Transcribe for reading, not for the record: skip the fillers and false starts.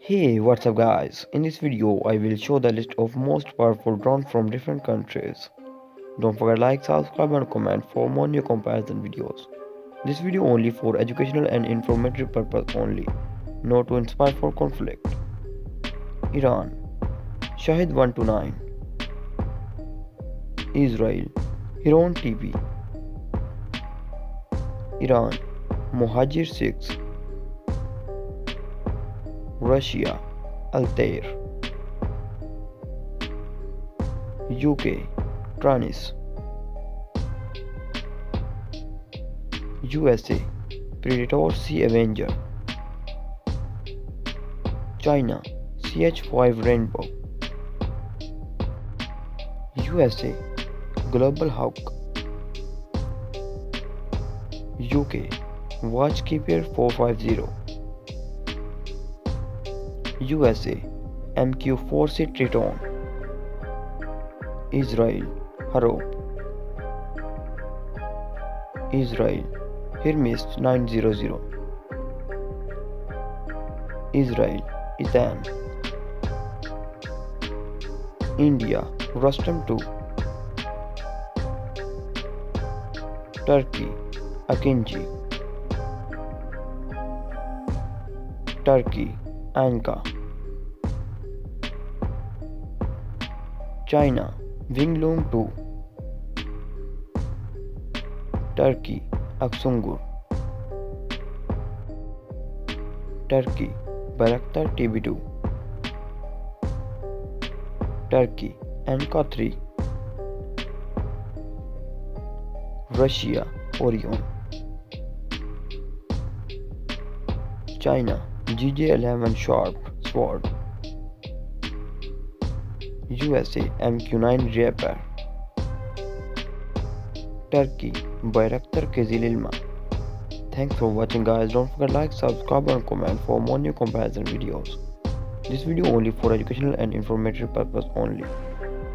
Hey, what's up guys? In this video, I will show the list of most powerful drones from different countries. Don't forget like, subscribe and comment for more new comparison videos. This video only for educational and informative purpose only, not to inspire for conflict. Iran, Shahid 129. Israel, Heron TB. Iran, Mohajir 6. Russia, Altair. UK, Tranis. USA, Predator Sea Avenger. China, CH-5 Rainbow. USA, Global Hawk. UK, Watchkeeper 450. USA, MQ-4C Triton. Israel, Harop. Israel, Hermes 900. Israel, Ethan. India, Rustam 2. Turkey, Akinci. Turkey, Anka. China, Wingloom 2. Turkey, Aksungur. Turkey, Bayraktar TB2. Turkey, Anka 3. Russia, Orion. China, GJ11 Sharp Sword. USA, MQ9 Reaper. Turkey, Bayraktar Kizil Ilma. Thanks for watching guys. Don't forget like, subscribe and comment for more new comparison videos. This video only for educational and informative purpose only.